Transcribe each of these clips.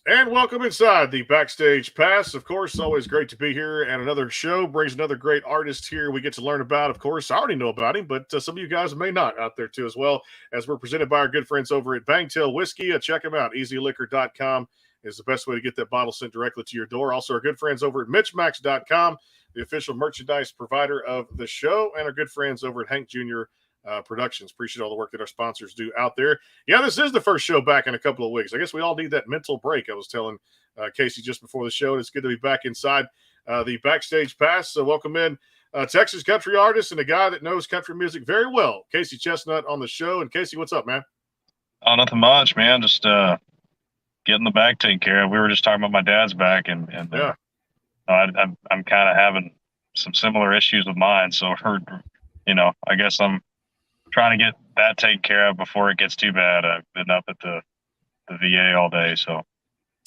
And welcome inside the Backstage Pass. Of course, always great to be here. And another show brings another great artist here we get to learn about. Of course, I already know about him, but some of you guys may not out there too as well, as we're presented by our good friends over at Bangtail Whiskey. Check them out. EasyLiquor.com is the best way to get that bottle sent directly to your door. Also, our good friends over at MitchMacs.com, the official merchandise provider of the show, and our good friends over at Hank Jr. Productions. Appreciate all the work that our sponsors do out there. Yeah, this is the first show back in a couple of weeks. I guess we all need that mental break. I was telling Casey just before the show. It's good to be back inside the Backstage Pass. So welcome in Texas country artist and a guy that knows country music very well, Casey Chesnutt, on the show. And Casey, what's up, man? Oh, nothing much, man. Just getting the back taken care of. We were just talking about my dad's back, and Yeah. I'm kind of having some similar issues with mine. So, I guess I'm trying to get that taken care of before it gets too bad. I've been up at the VA all day, so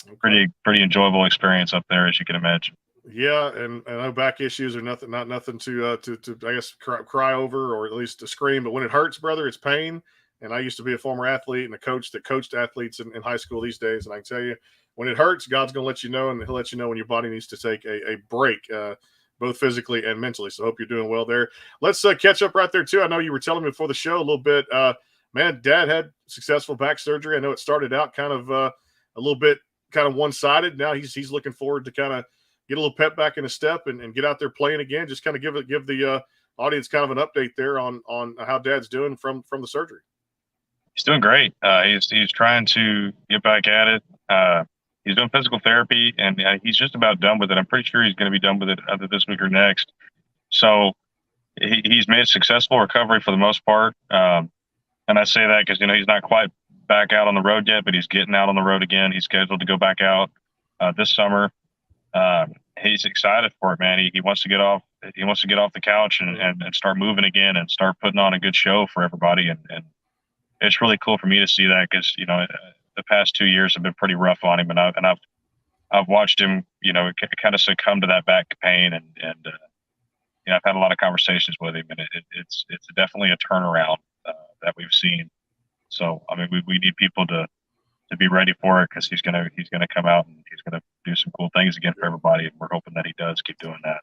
Okay. pretty enjoyable experience up there, as you can imagine. Yeah, and I know back issues are nothing to I guess cry over, or at least to scream. But when it hurts, brother, it's pain. And I used to be a former athlete and a coach that coached athletes in high school these days. And I can tell you, when it hurts, God's going to let you know, and He'll let you know when your body needs to take a break, both physically and mentally. So I hope you're doing well there. Let's catch up right there too. I know you were telling me before the show a little bit. Man, Dad had successful back surgery. I know it started out kind of a little bit kind of one sided. Now he's looking forward to kind of get a little pep back in his step and get out there playing again. Just kind of give the audience kind of an update there on how Dad's doing from the surgery. He's doing great. He's trying to get back at it. He's doing physical therapy, and he's just about done with it. I'm pretty sure he's going to be done with it either this week or next. So he's made a successful recovery for the most part. And I say that because he's not quite back out on the road yet, but he's getting out on the road again. He's scheduled to go back out this summer. He's excited for it, man. He wants to get off. He wants to get off the couch and start moving again and start putting on a good show for everybody. And it's really cool for me to see that because the past 2 years have been pretty rough on him, and I've watched him kind of succumb to that back pain, and I've had a lot of conversations with him, and it's definitely a turnaround that we've seen. So I mean, we need people to be ready for it because he's gonna come out and he's gonna do some cool things again for everybody, and we're hoping that he does keep doing that.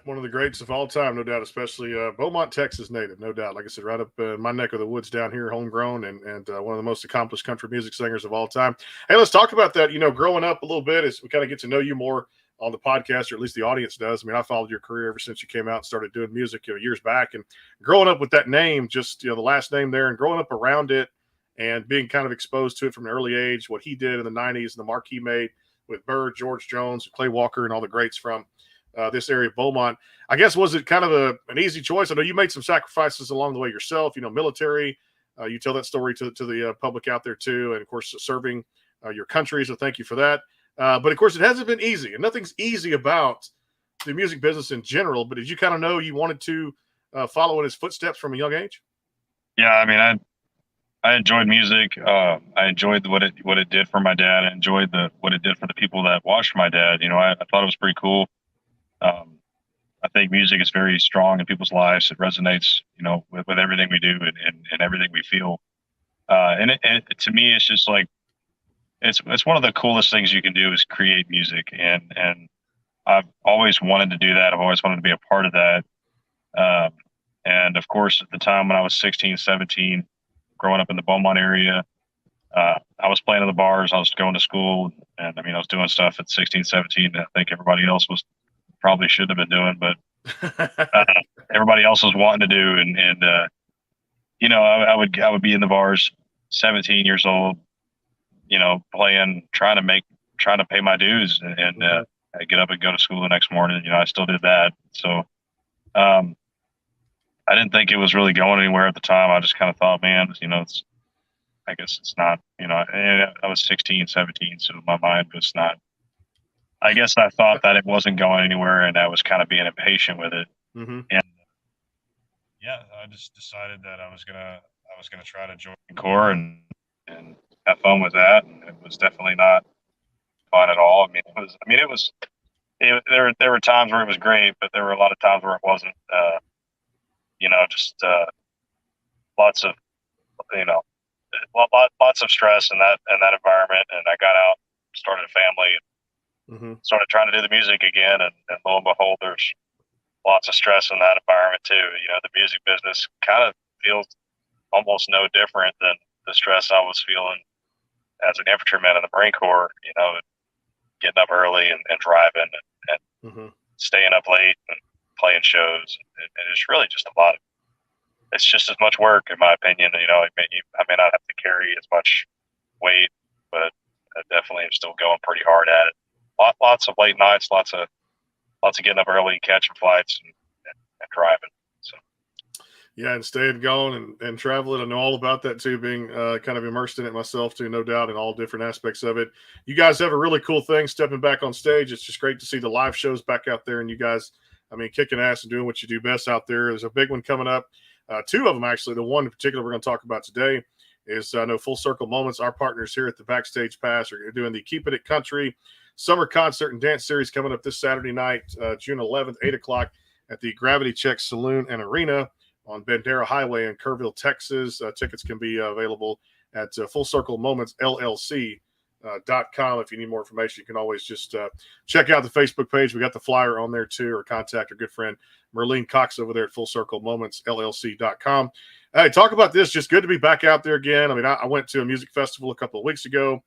One of the greats of all time, no doubt, especially Beaumont, Texas native, no doubt. Like I said, right up my neck of the woods down here, homegrown, and one of the most accomplished country music singers of all time. Hey, let's talk about that. Growing up a little bit as we kind of get to know you more on the podcast, or at least the audience does. I mean, I followed your career ever since you came out and started doing music years back. And growing up with that name, just the last name there, and growing up around it, and being kind of exposed to it from an early age, what he did in the '90s, and the mark he made with Bird, George Jones, Clay Walker, and all the greats from this area of Beaumont. I guess, was it kind of an easy choice? I know you made some sacrifices along the way yourself, military. You tell that story to the public out there too. And of course, serving your country. So thank you for that. But of course, it hasn't been easy, and nothing's easy about the music business in general. But did you kind of know you wanted to follow in his footsteps from a young age? Yeah, I mean, I enjoyed music. I enjoyed what it did for my dad. I enjoyed what it did for the people that watched my dad. I thought it was pretty cool. I think music is very strong in people's lives. It resonates, with everything we do and everything we feel. And to me, it's just like it's one of the coolest things you can do is create music, and I've always wanted to do that. I've always wanted to be a part of that. And of course, at the time when I was 16, 17, growing up in the Beaumont area, I was playing in the bars. I was going to school, and I was doing stuff at 16, 17 that I think everybody else was probably should have been doing, but everybody else was wanting to do. And I would be in the bars, 17 years old, playing, trying to pay my dues, and I get up and go to school the next morning. I still did that. So I didn't think it was really going anywhere at the time. I just kind of thought, man, I guess it's not. I was 16, 17, so my mind was not. I guess I thought that it wasn't going anywhere, and I was kind of being impatient with it. Mm-hmm. And yeah, I just decided that I was gonna try to join Corps and have fun with that. And it was definitely not fun at all. There were times where it was great, but there were a lot of times where it wasn't. Just lots of lots of stress in that environment. And I got out, started family. Mm-hmm. Started trying to do the music again, and lo and behold, there's lots of stress in that environment too. The music business kind of feels almost no different than the stress I was feeling as an infantryman in the Marine Corps. Getting up early and driving and Mm-hmm. staying up late and playing shows, and it's really just a lot of. It's just as much work, in my opinion. I may not have to carry as much weight, but I definitely am still going pretty hard at it. Lots of late nights, lots of getting up early, catching flights, and driving. So. Yeah, and staying going and traveling. I know all about that too, being kind of immersed in it myself too, no doubt, in all different aspects of it. You guys have a really cool thing stepping back on stage. It's just great to see the live shows back out there, and you guys, kicking ass and doing what you do best out there. There's a big one coming up. Two of them, actually. The one in particular we're going to talk about today is, I know, Full Circle Moments. Our partners here at the Backstage Pass are doing the Keeping It Country Summer Concert and Dance Series coming up this Saturday night, June 11th, 8 o'clock at the Gravity Check Saloon and Arena on Bandera Highway in Kerrville, Texas. Tickets can be available at Full Circle Moments LLC.com. If you need more information, you can always just check out the Facebook page. We got the flyer on there too, or contact our good friend Merlene Cox over there at Full Circle Moments LLC.com. Hey, talk about this. Just good to be back out there again. I went to a music festival a couple of weeks ago.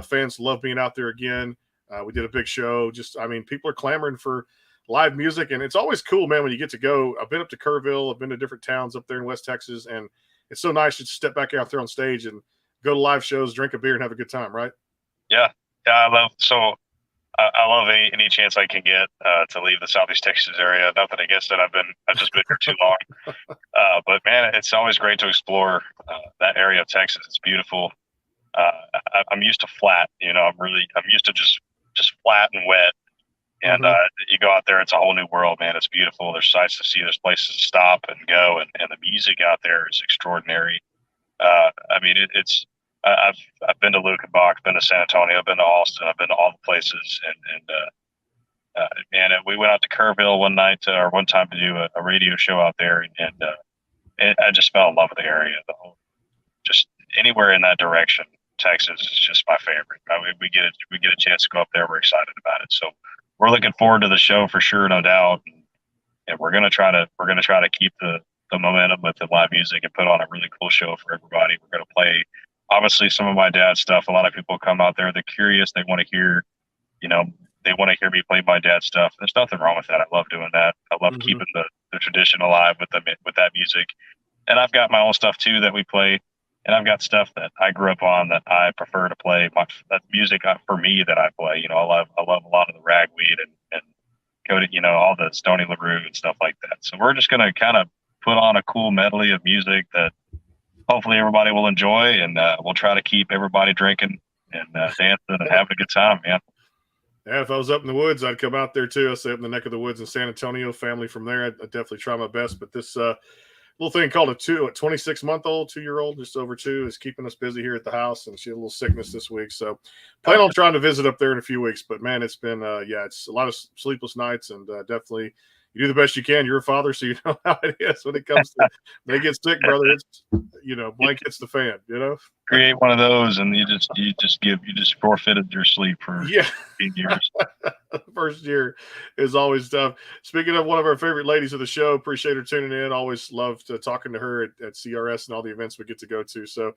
Fans love being out there again. We did a big show. People are clamoring for live music, and it's always cool, man, when you get to go. I've been up to Kerrville. I've been to different towns up there in West Texas, and it's so nice to step back out there on stage and go to live shows, drink a beer, and have a good time, right? Yeah. I love any chance I can get to leave the Southeast Texas area. Nothing against it. I've just been here too long. But man, it's always great to explore that area of Texas. It's beautiful. I'm used to flat. I'm used to just flat and wet. And you go out there, it's a whole new world, man. It's beautiful. There's sights to see. There's places to stop and go, and the music out there is extraordinary. I've been to Lukenbach, been to San Antonio, I've been to Austin, I've been to all the places, and we went out to Kerrville one time to do a radio show out there, and I just fell in love with the area. Just anywhere in that direction, Texas is just my favorite. We get a chance to go up there. We're excited about it, so we're looking forward to the show for sure, no doubt. And we're gonna try to keep the momentum with the live music and put on a really cool show for everybody. We're gonna play obviously some of my dad's stuff. A lot of people come out there, they're curious, they want to hear, they want to hear me play my dad's stuff. There's nothing wrong with that. I love doing that. I love keeping the tradition alive with that music. And I've got my own stuff too that we play. And I've got stuff that I grew up on that I prefer to play. That music for me that I play. I love a lot of the ragweed and go to all the Stony LaRue and stuff like that. So we're just gonna kind of put on a cool medley of music that hopefully everybody will enjoy, and we'll try to keep everybody drinking and dancing and having a good time, man. Yeah, if I was up in the woods, I'd come out there too. I stay up in the neck of the woods in San Antonio. Family from there. I'd definitely try my best. But this little thing called a 26-month-old, 2-year-old, just over 2, is keeping us busy here at the house, and she had a little sickness this week. So plan on trying to visit up there in a few weeks. But man, it's been it's a lot of sleepless nights, and definitely you do the best you can. You're a father, so you know how it is when it comes to they get sick, brother. It's blankets the fan, Create one of those, and you just forfeited your sleep for 15 years. First year is always tough. Speaking of one of our favorite ladies of the show, appreciate her tuning in. Always loved talking to her at CRS and all the events we get to go to. So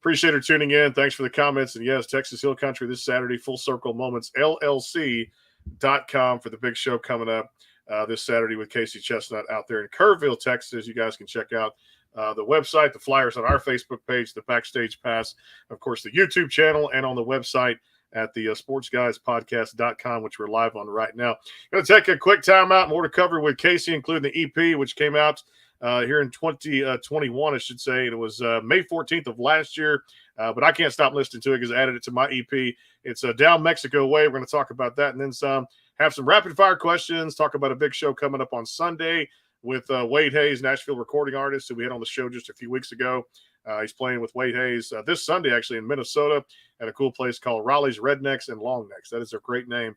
appreciate her tuning in. Thanks for the comments. And yes, Texas Hill Country this Saturday, Full Circle Moments LLC.com for the big show coming up this Saturday with Casey Chesnutt out there in Kerrville, Texas. You guys can check out the website, the flyers on our Facebook page, the Backstage Pass, of course, the YouTube channel, and on the website at the sportsguyspodcast.com, which we're live on right now. Going to take a quick time out. More to cover with Casey, including the EP, which came out here in 2021, I should say. It was May 14th of last year, but I can't stop listening to it because I added it to my EP. It's Down Mexico Way. We're going to talk about that and then some. Have some rapid-fire questions, talk about a big show coming up on Sunday with Wade Hayes, Nashville recording artist, who we had on the show just a few weeks ago. He's playing with Wade Hayes this Sunday, actually, in Minnesota at a cool place called Raleigh's Rednecks and Longnecks. That is a great name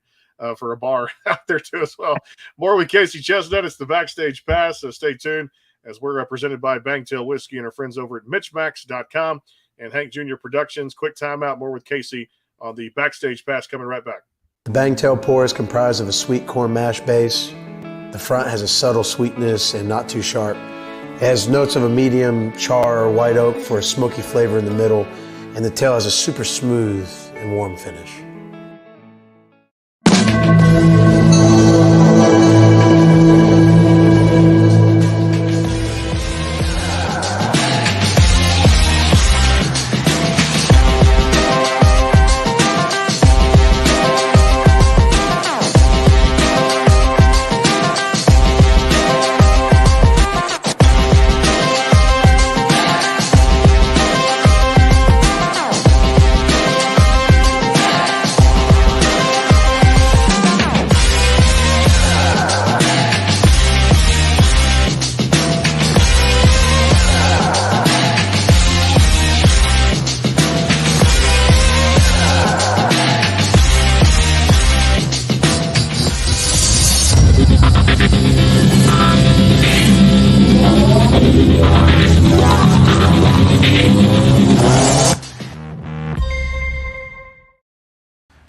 for a bar out there, too, as well. More with Casey Chesnutt. It's the Backstage Pass, so stay tuned as we're represented by Bangtail Whiskey and our friends over at MitchMacs.com and Hank Jr. Productions. Quick timeout. More with Casey on the Backstage Pass. Coming right back. The Bangtail pour is comprised of a sweet corn mash base. The front has a subtle sweetness and not too sharp. It has notes of a medium char or white oak for a smoky flavor in the middle, and the tail has a super smooth and warm finish.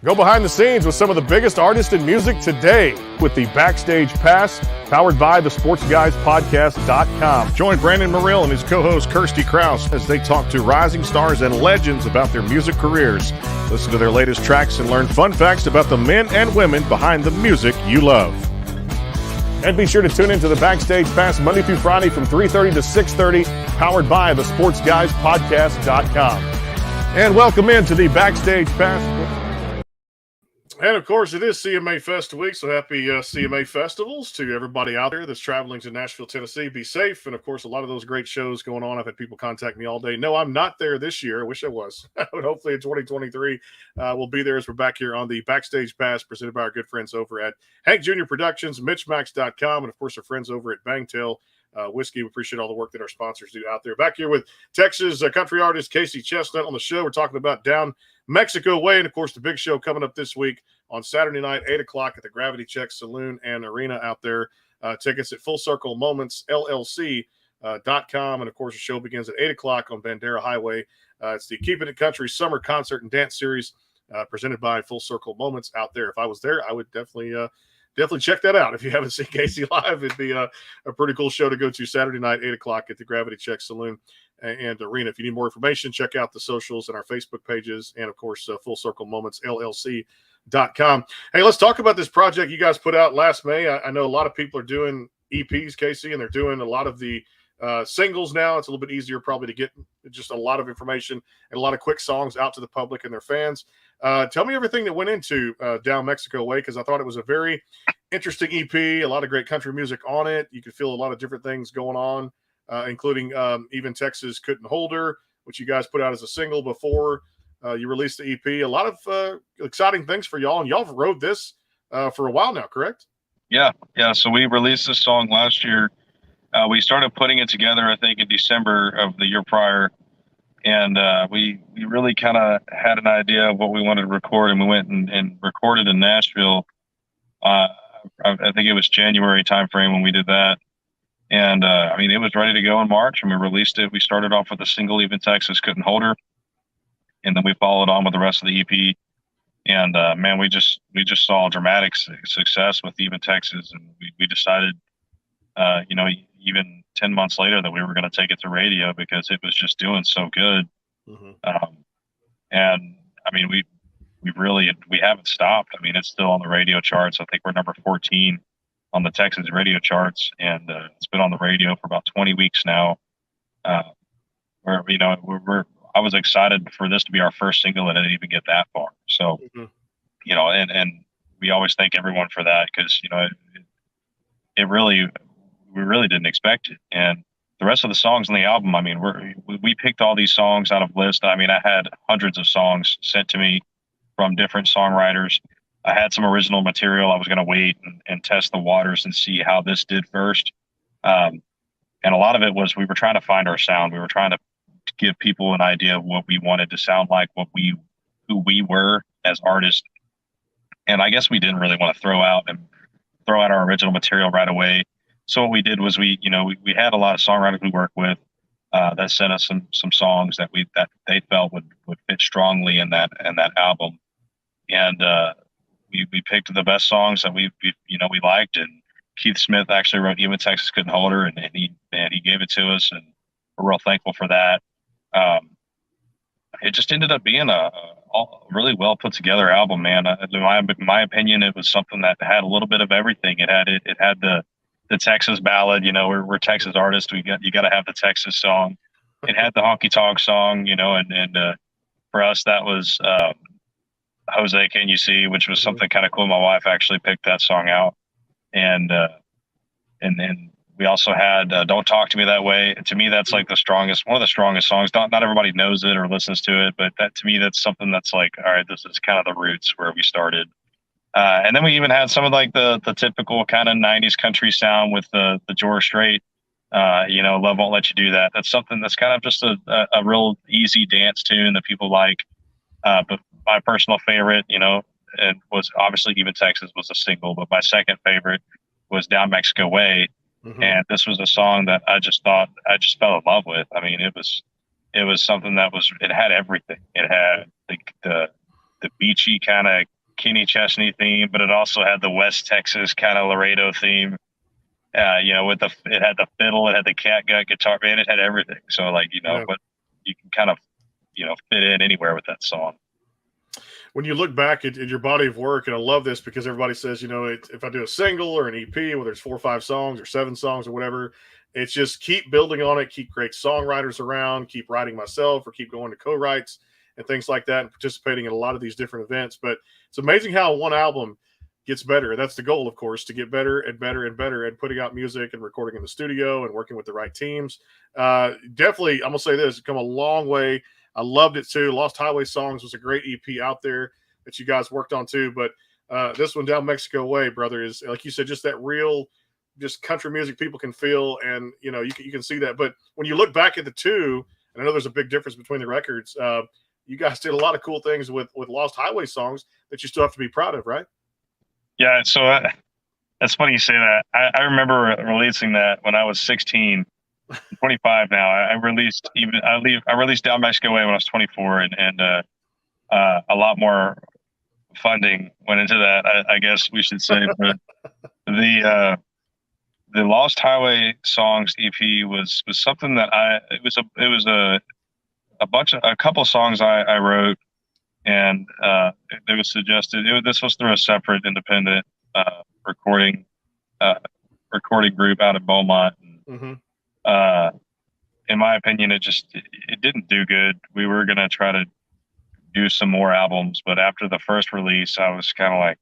Go behind the scenes with some of the biggest artists in music today with the Backstage Pass, powered by the SportsGuysPodcast.com. Join Brandon Morrill and his co-host Kirsty Krause as they talk to rising stars and legends about their music careers. Listen to their latest tracks and learn fun facts about the men and women behind the music you love. And be sure to tune into the Backstage Pass Monday through Friday from 3:30 to 6:30, powered by the SportsGuysPodcast.com. And welcome into the Backstage Pass. And of course, it is CMA Fest week, so happy CMA festivals to everybody out there that's traveling to Nashville, Tennessee. Be safe, and of course, a lot of those great shows going on. I've had people contact me all day. No, I'm not there this year. I wish I was. But hopefully in 2023, we'll be there as we're back here on the Backstage Pass presented by our good friends over at Hank Jr. Productions, MitchMacs.com, and of course, our friends over at Bangtail Whiskey. We appreciate all the work that our sponsors do out there. Back here with Texas country artist Casey Chesnutt on the show. We're talking about Down Mexico Way, and of course, the big show coming up this week on Saturday night, 8 o'clock at the Gravity Check Saloon and Arena out there. Tickets at Full Circle Moments, LLC.com. And of course, the show begins at 8 o'clock on Bandera Highway. It's the Keeping It Country Summer Concert and Dance Series presented by Full Circle Moments out there. If I was there, I would definitely check that out. If you haven't seen Casey live, it'd be a pretty cool show to go to Saturday night, 8 o'clock at the Gravity Check Saloon and Arena. If you need more information, check out the socials and our Facebook pages, and of course, Full Circle Moments, LLC.com. Hey, let's talk about this project you guys put out last May. I know a lot of people are doing EPs, Casey, and they're doing a lot of the singles now. It's a little bit easier probably to get just a lot of information and a lot of quick songs out to the public and their fans. Tell me everything that went into Down Mexico Way, because I thought it was a very interesting EP, a lot of great country music on it. You could feel a lot of different things going on, including Even Texas Couldn't Hold Her, which you guys put out as a single before you released the EP. A lot of exciting things for y'all, and y'all have rode this for a while now, correct? Yeah. So we released this song last year. We started putting it together, I think, in December of the year prior. And we really kind of had an idea of what we wanted to record, and we went and recorded in Nashville. I think it was January timeframe when we did that. And it was ready to go in March, and we released it. We started off with a single, Even Texas Couldn't Hold Her, and then we followed on with the rest of the EP. And man, we just saw dramatic success with Even Texas, and we decided, even 10 months later, that we were going to take it to radio because it was just doing so good. Mm-hmm. We haven't stopped. I mean, it's still on the radio charts. I think we're number 14 on the Texas radio charts, and it's been on the radio for about 20 weeks now. I was excited for this to be our first single, and it didn't even get that far. So, mm-hmm. And we always thank everyone for that, because, we really didn't expect it. And the rest of the songs on the album, I mean, we picked all these songs out of list. I mean, I had hundreds of songs sent to me from different songwriters. I had some original material. I was going to wait and test the waters and see how this did first. And a lot of it was, we were trying to find our sound. We were trying to give people an idea of what we wanted to sound like, who we were as artists. And I guess we didn't really want to throw out our original material right away. So what we did was we had a lot of songwriters we work with that sent us some songs that they felt would fit strongly in that album. and we picked the best songs that we liked, and Keith Smith actually wrote "Even Texas Couldn't Hold Her," and he gave it to us, and we're real thankful for that. It just ended up being a really well put together album, man. In my opinion, it was something that had a little bit of everything. It had the Texas ballad, we're Texas artists. You got to have the Texas song. It had the honky tonk song, and for us that was Jose Can You See, which was something kind of cool. My wife actually picked that song out, and then we also had Don't Talk to Me That Way. To me, that's like one of the strongest songs. Not everybody knows it or listens to it, but to me, that's something that's like, all right, this is kind of the roots where we started. And then we even had some of like the typical kind of 90s country sound with the George Strait, Love Won't Let You Do That. That's something that's kind of just a real easy dance tune that people like. But my personal favorite, and was obviously Even Texas was a single, but my second favorite was Down Mexico Way. Mm-hmm. And this was a song that I just fell in love with. I mean, it was something it had everything. It had the beachy kind of Kenny Chesney theme, but it also had the West Texas kind of Laredo theme. It had the fiddle, it had the catgut guitar, man, it had everything. So but you can kind of, fit in anywhere with that song. When you look back at your body of work, and I love this because everybody says, if I do a single or an EP, whether it's 4 or 5 songs or 7 songs or whatever, it's just keep building on it, keep great songwriters around, keep writing myself, or keep going to co-writes and things like that, and participating in a lot of these different events. But it's amazing how one album gets better. That's the goal, of course, to get better and better and better at putting out music and recording in the studio and working with the right teams. Definitely, I'm going to say this, it's come a long way. I loved it too. Lost Highway Songs was a great EP out there that you guys worked on too. But this one, Down Mexico Way, brother, is, like you said, just that real, just country music people can feel. And, you can see that. But when you look back at the two, and I know there's a big difference between the records, you guys did a lot of cool things with Lost Highway Songs that you still have to be proud of, right? Yeah. So that's funny you say that. I remember releasing that when I was 16. 25 now. I released Down Mexico Way when I was 24, and a lot more funding went into that, I guess we should say. But the Lost Highway Songs EP was something that it was a couple songs I wrote, and it was suggested. This was through a separate independent recording group out of Beaumont. Mm-hmm. In my opinion, it didn't do good. We were going to try to do some more albums, but after the first release, I was kind of like,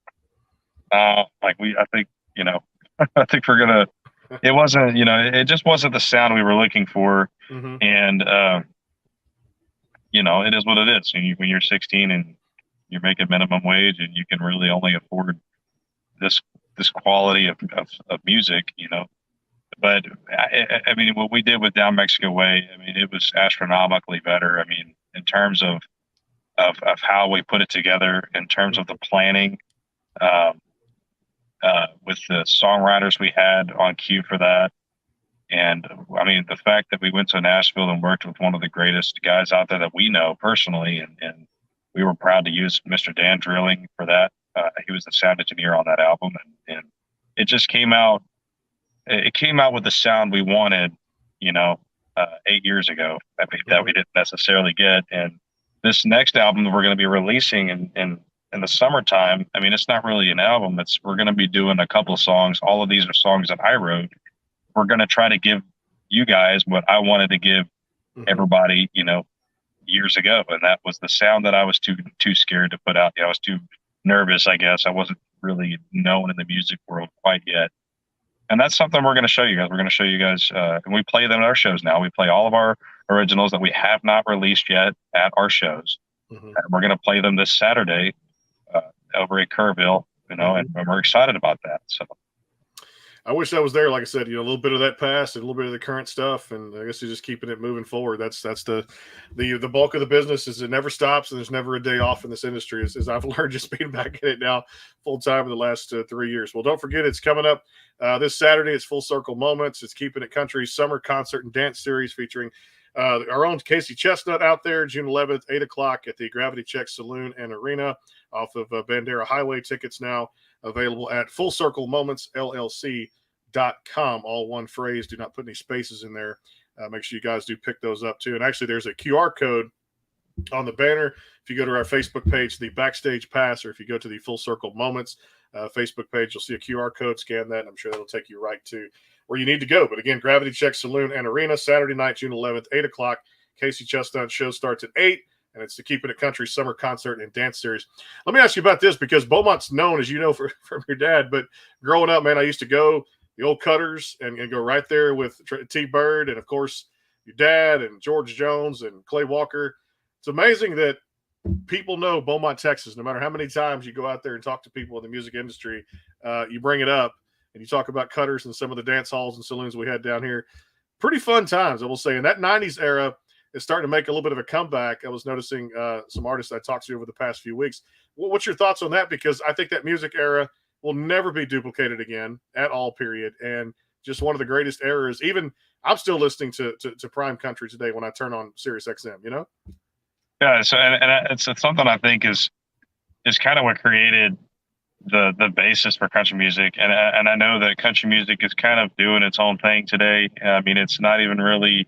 I think, I think we're going to, it wasn't, it just wasn't the sound we were looking for. Mm-hmm. And, it is what it is. When you're 16 and you're making minimum wage and you can really only afford this quality of music, But I mean, what we did with Down Mexico Way, I mean, it was astronomically better. I mean, in terms of how we put it together, in terms of the planning, with the songwriters we had on cue for that. And I mean, the fact that we went to Nashville and worked with one of the greatest guys out there that we know personally, and we were proud to use Mr. Dan Drilling for that. He was the sound engineer on that album, and it just came out. It came out with the sound we wanted, 8 years ago that we didn't necessarily get. And this next album that we're going to be releasing in the summertime, I mean, it's not really an album. We're going to be doing a couple of songs. All of these are songs that I wrote. We're going to try to give you guys what I wanted to give everybody, years ago. And that was the sound that I was too scared to put out. I was too nervous, I guess. I wasn't really known in the music world quite yet. And that's something we're going to show you guys. We're going to show you guys, and we play them at our shows now. We play all of our originals that we have not released yet at our shows. Mm-hmm. And we're going to play them this Saturday over at Kerrville, and we're excited about that. So I wish I was there. Like I said, a little bit of that past and a little bit of the current stuff, and I guess you're just keeping it moving forward. That's the bulk of the business. Is it never stops, and there's never a day off in this industry. As I've learned, just being back in it now full time in the last 3 years. Well, don't forget, it's coming up this Saturday. It's Full Circle Moments. It's Keeping It Country Summer Concert and Dance Series featuring our own Casey Chesnutt out there, June 11th, 8 o'clock at the Gravity Check Saloon and Arena. off of Bandera Highway. Tickets now available at FullCircleMomentsLLC.com. All one phrase. Do not put any spaces in there. Make sure you guys do pick those up too. And actually, there's a QR code on the banner. If you go to our Facebook page, the Backstage Pass, or if you go to the Full Circle Moments Facebook page, you'll see a QR code. Scan that, and I'm sure that'll take you right to where you need to go. But again, Gravity Check Saloon and Arena, Saturday night, June 11th, 8 o'clock. Casey Chesnutt show starts at 8, and it's the Keeping It Country Summer Concert and Dance Series. Let me ask you about this, because Beaumont's known, as you know, from your dad, but growing up, man, I used to go the old Cutters and go right there with T-Bird and, of course, your dad and George Jones and Clay Walker. It's amazing that people know Beaumont, Texas. No matter how many times you go out there and talk to people in the music industry, you bring it up and you talk about Cutters and some of the dance halls and saloons we had down here. Pretty fun times, I will say. And that 90s era is starting to make a little bit of a comeback. I was noticing some artists I talked to over the past few weeks. What's your thoughts on that? Because I think that music era will never be duplicated again at all, period. And just one of the greatest eras. Even I'm still listening to Prime Country today when I turn on Sirius XM, you know? Yeah, so and it's something I think is kind of what created the basis for country music, and I know that country music is kind of doing its own thing today. I mean, it's not even really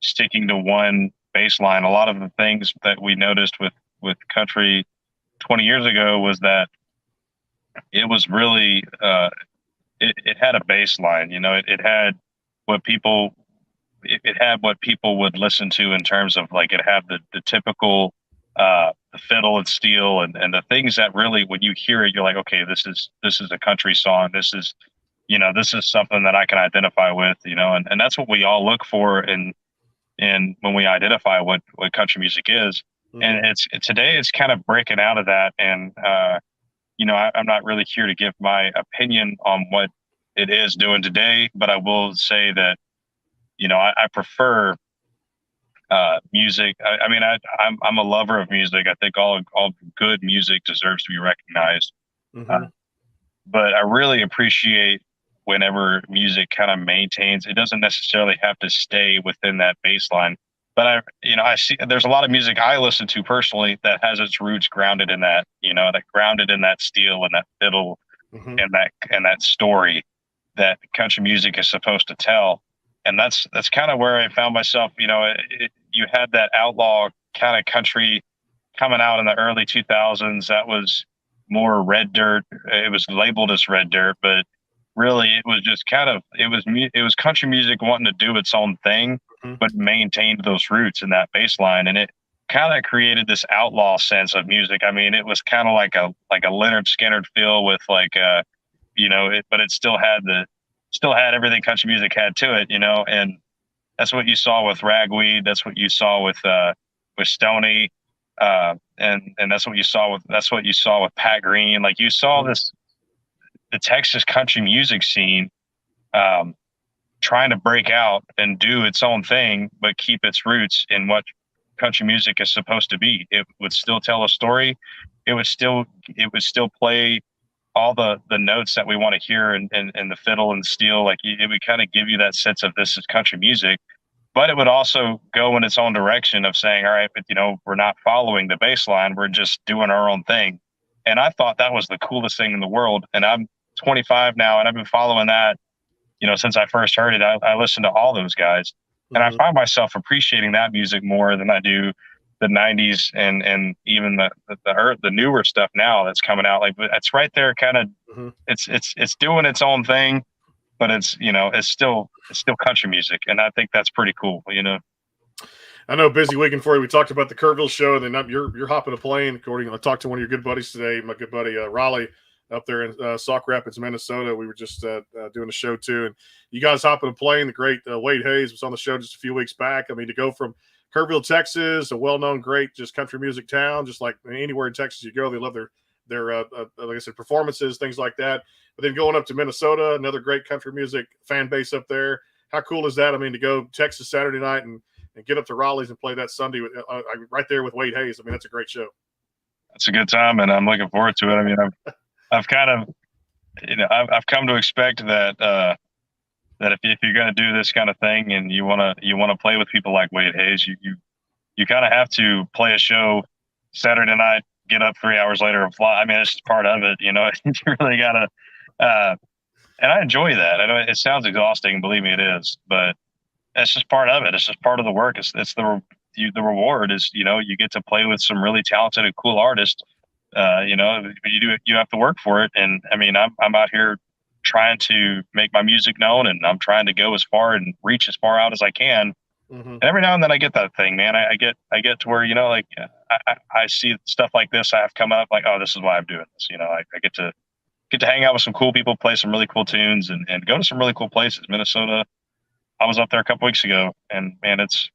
sticking to one baseline. A lot of the things that we noticed with country 20 years ago was that it was really it had a baseline. You know, it had what people. It had what people would listen to in terms of, like, it had the typical the fiddle and steel and the things that really, when you hear it, you're like, okay, this is a country song. This is, you know, this is something that I can identify with, you know, and that's what we all look for in when we identify what country music is. Mm-hmm. And today it's kind of breaking out of that. And you know, I'm not really here to give my opinion on what it is doing today, but I will say that, you know, I prefer music. I mean, I'm a lover of music. I think all good music deserves to be recognized. Mm-hmm. But I really appreciate whenever music kind of maintains. It doesn't necessarily have to stay within that baseline. But I see there's a lot of music I listen to personally that has its roots grounded in that, you know, that grounded in that steel and that fiddle, mm-hmm. and that story that country music is supposed to tell. And that's kind of where I found myself. You know, you had that outlaw kind of country coming out in the early 2000s. That was more red dirt. It was labeled as red dirt, but really it was just kind of, it was country music wanting to do its own thing, mm-hmm. but maintained those roots in that baseline. And it kind of created this outlaw sense of music. I mean, it was kind of like a Leonard Skinner feel with you know, but it still had everything country music had to it, you know, and that's what you saw with Ragweed. That's what you saw with Stoney. And that's what you saw with Pat Green. Like, you saw the Texas country music scene, trying to break out and do its own thing, but keep its roots in what country music is supposed to be. It would still tell a story. It would still play all the notes that we want to hear and the fiddle and steel. Like, it would kind of give you that sense of this is country music, but it would also go in its own direction of saying, all right, but, you know, we're not following the baseline. We're just doing our own thing. And I thought that was the coolest thing in the world. And I'm 25 now, and I've been following that, you know, since I first heard it. I listened to all those guys, and I find myself appreciating that music more than I do the 90s and even the newer stuff now that's coming out. Like, it's right there, kind of, it's doing its own thing, but it's, you know, it's still country music. And I think that's pretty cool, you know. I know, busy weekend for you. We talked about the Kerrville show, and then you're hopping a plane. According, I talked to one of your good buddies today, my good buddy Raleigh, up there in Sauk Rapids, Minnesota. We were just doing a show too, and you guys hopping a plane. The great Wade Hayes was on the show just a few weeks back. I mean, to go from Kerrville, Texas, a well-known, great, just country music town, just like anywhere in Texas you go, they love their like I said, performances, things like that. But then going up to Minnesota, another great country music fan base up there. How cool is that? I mean, to go Texas Saturday night and get up to Raleigh's and play that Sunday right there with Wade Hayes. I mean, that's a great show. It's a good time, and I'm looking forward to it. I mean, I've kind of, you know, I've come to expect that that if you're going to do this kind of thing and you want to play with people like Wade Hayes, you kind of have to play a show Saturday night get up 3 hours later and fly. I mean, it's just part of it, you know. You really gotta, and I enjoy that. I know it sounds exhausting, believe me, it is, but it's just part of it. It's just part of the work. It's the reward is, you know, you get to play with some really talented and cool artists. You know, but you have to work for it. And I mean, I'm out here trying to make my music known, and I'm trying to go as far and reach as far out as I can. And every now and then I get that thing, man. I get to where, you know, like I see stuff like this I have come up, like, oh, this is why I'm doing this. You know, I get to hang out with some cool people, play some really cool tunes, and go to some really cool places. Minnesota, I was up there a couple weeks ago, and man, it's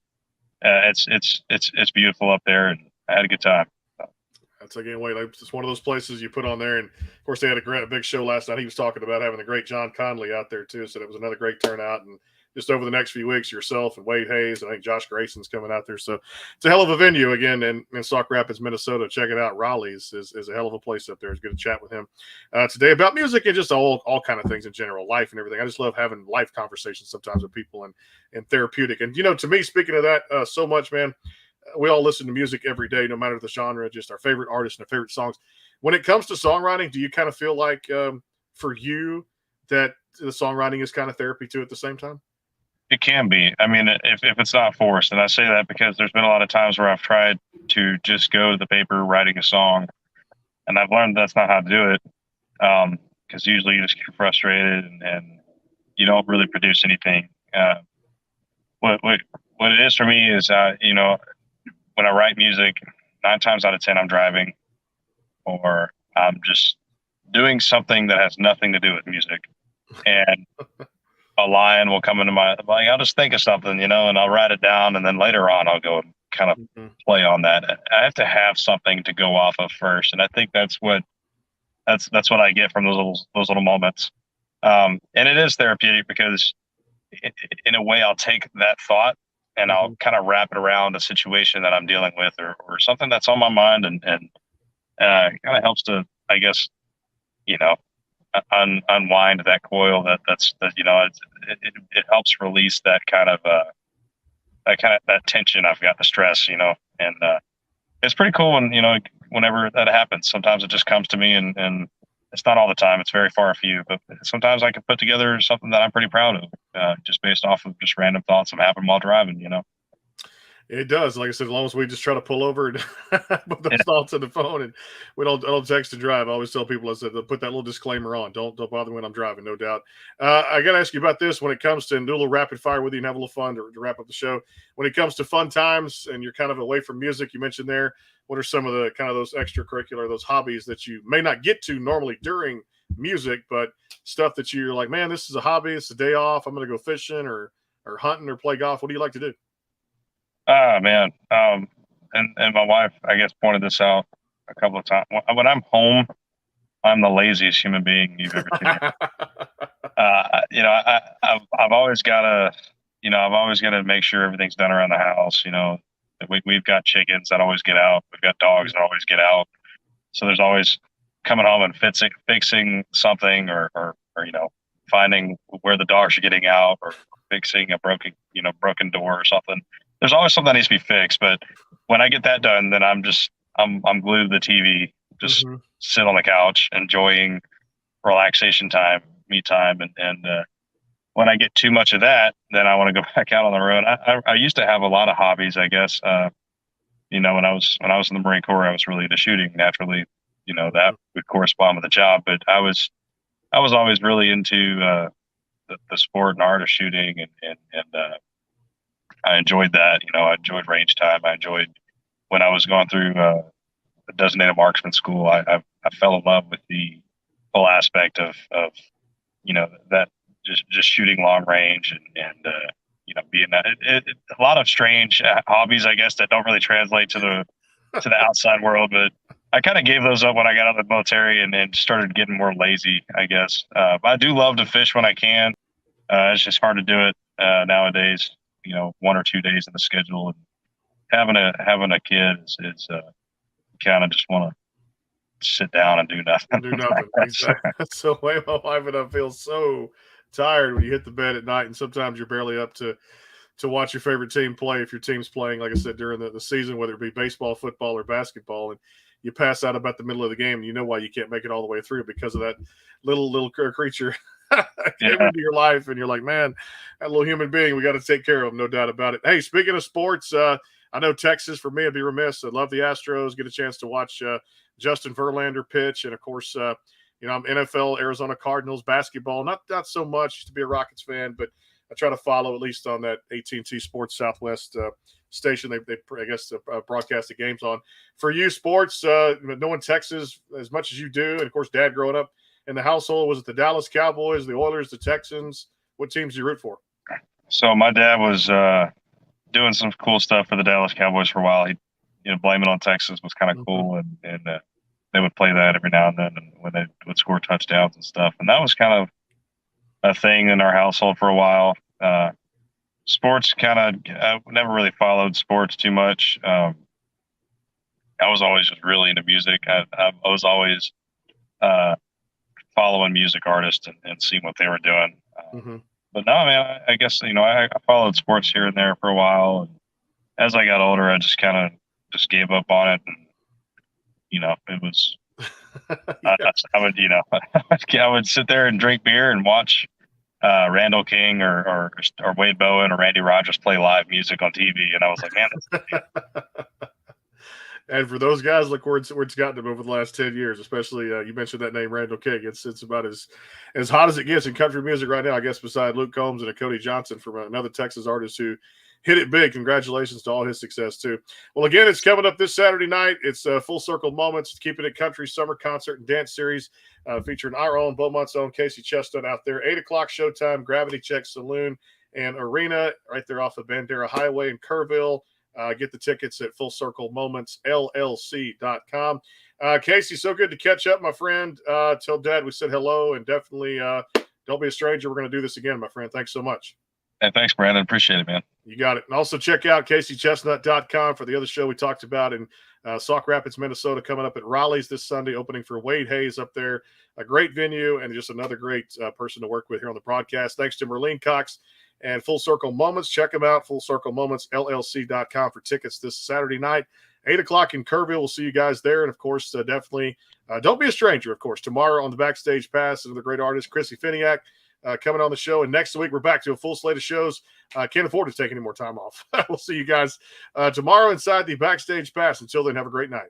beautiful up there, and I had a good time. That's again, wait, like, it's one of those places you put on there, and of course they had a big show last night. He was talking about having the great John Conley out there too, so it was another great turnout. And just over the next few weeks, yourself and Wade Hayes, and I think Josh Grayson's coming out there. So it's a hell of a venue again in Sauk Rapids, Minnesota. Check it out. Raleigh's is a hell of a place up there. It's good to chat with him today about music and just all kind of things in general, life and everything. I just love having life conversations sometimes with people and therapeutic. And, you know, to me, speaking of that so much, man, we all listen to music every day, no matter the genre, just our favorite artists and our favorite songs. When it comes to songwriting, do you kind of feel like for you that the songwriting is kind of therapy too at the same time? It can be. I mean, if it's not forced, and I say that because there's been a lot of times where I've tried to just go to the paper writing a song, and I've learned that's not how to do it. Because usually you just get frustrated and you don't really produce anything. What it is for me is, you know, when I write music, 9 times out of 10 I'm driving, or I'm just doing something that has nothing to do with music, and a line will come into my, like, I'll just think of something, you know, and I'll write it down, and then later on I'll go and kind of play on that. I have to have something to go off of first, and I think that's what I get from those little moments. And it is therapeutic because in a way I'll take that thought and I'll kind of wrap it around a situation that I'm dealing with, or something that's on my mind, and kind of helps to, I guess, you know, unwind that coil that's you know, it helps release that kind of that tension I've got, the stress, you know. And it's pretty cool when, you know, whenever that happens. Sometimes it just comes to me, and it's not all the time, it's very far few, but sometimes I can put together something that I'm pretty proud of, just based off of just random thoughts I'm having while driving, you know. It does. Like I said, as long as we just try to pull over and put those thoughts in the phone, and I don't text to drive. I always tell people, I said, put that little disclaimer on. Don't bother me when I'm driving, no doubt. I got to ask you about this when it comes to, and do a little rapid fire with you and have a little fun to wrap up the show. When it comes to fun times and you're kind of away from music, you mentioned there, what are some of the kind of those extracurricular, those hobbies that you may not get to normally during music, but stuff that you're like, man, this is a hobby. It's a day off. I'm going to go fishing or hunting or play golf. What do you like to do? Ah, man. And my wife, I guess, pointed this out a couple of times. When I'm home, I'm the laziest human being you've ever seen. You know, I've always got to make sure everything's done around the house. You know, we've got chickens that always get out. We've got dogs that always get out. So there's always coming home and fixing something, or you know, finding where the dogs are getting out, or fixing a broken door or something. There's always something that needs to be fixed. But when I get that done, then I'm glued to the TV, just sit on the couch, enjoying relaxation time, me time. And when I get too much of that, then I want to go back out on the road. I used to have a lot of hobbies, I guess. You know, when I was in the Marine Corps, I was really into shooting. Naturally, you know, that would correspond with the job. But I was always really into the sport and art of shooting, and I enjoyed that. You know, I enjoyed range time. I enjoyed when I was going through a designated marksman school. I fell in love with the whole aspect of you know, that just shooting long range, and you know, being that a lot of strange hobbies, I guess, that don't really translate to the outside world. But I kind of gave those up when I got out of the military and started getting more lazy, I guess. But I do love to fish when I can. It's just hard to do it nowadays. You know, 1 or 2 days in the schedule, and having a kid is kind of just want to sit down and do nothing. Do nothing. Exactly. So my wife and I feel so tired when you hit the bed at night, and sometimes you're barely up to watch your favorite team play if your team's playing, like I said, during the season, whether it be baseball, football, or basketball. And you pass out about the middle of the game, and you know why you can't make it all the way through, because of that little creature came into your life, and you're like, man, that little human being, we got to take care of him, no doubt about it. Hey, speaking of sports, I know Texas, for me, I'd be remiss. I love the Astros. Get a chance to watch Justin Verlander pitch, and of course, I'm NFL, Arizona Cardinals basketball. Not so much. Used to be a Rockets fan, but I try to follow at least on that AT&T Sports Southwest station. They I guess broadcast the games on. For you, sports, knowing Texas as much as you do, and of course, Dad growing up in the household, was it the Dallas Cowboys, the Oilers, the Texans? What teams do you root for? So my dad was doing some cool stuff for the Dallas Cowboys for a while. He, blaming on Texas was kind of cool, and they would play that every now and then, and when they would score touchdowns and stuff. And that was kind of a thing in our household for a while. Sports I never really followed sports too much. I was always just really into music. I was always following music artists and seeing what they were doing. But no, man, I guess, I followed sports here and there for a while. And as I got older, I just kind of just gave up on it. And, it was, I would, I would sit there and drink beer and watch Randall King or Wade Bowen or Randy Rogers play live music on TV. And I was like, man, that's And for those guys, look where it's gotten them over the last 10 years, especially you mentioned that name, Randall King. It's about as hot as it gets in country music right now, I guess, beside Luke Combs and a Cody Johnson from another Texas artist who hit it big. Congratulations to all his success, too. Well, again, it's coming up this Saturday night. It's Full Circle Moments, Keeping It Country Summer Concert and Dance Series featuring our own Beaumont's own Casey Chesnutt out there. 8 o'clock showtime, Gravity Check Saloon and Arena right there off of Bandera Highway in Kerrville. Get the tickets at FullCircleMomentsLLC.com. Casey, so good to catch up, my friend. Tell Dad we said hello, and definitely don't be a stranger. We're going to do this again, my friend. Thanks so much. Hey, thanks, Brandon. Appreciate it, man. You got it. And also check out CaseyChesnutt.com for the other show we talked about in Sauk Rapids, Minnesota, coming up at Raleigh's this Sunday, opening for Wade Hayes up there. A great venue and just another great person to work with here on the broadcast. Thanks to Merlene Cox and Full Circle Moments. Check them out, FullCircleMomentsLLC.com for tickets this Saturday night, 8 o'clock in Kerrville. We'll see you guys there. And, of course, definitely don't be a stranger, of course. Tomorrow on the Backstage Pass, another great artist, Chrissy Finiak, coming on the show. And next week, we're back to a full slate of shows. Can't afford to take any more time off. We'll see you guys tomorrow inside the Backstage Pass. Until then, have a great night.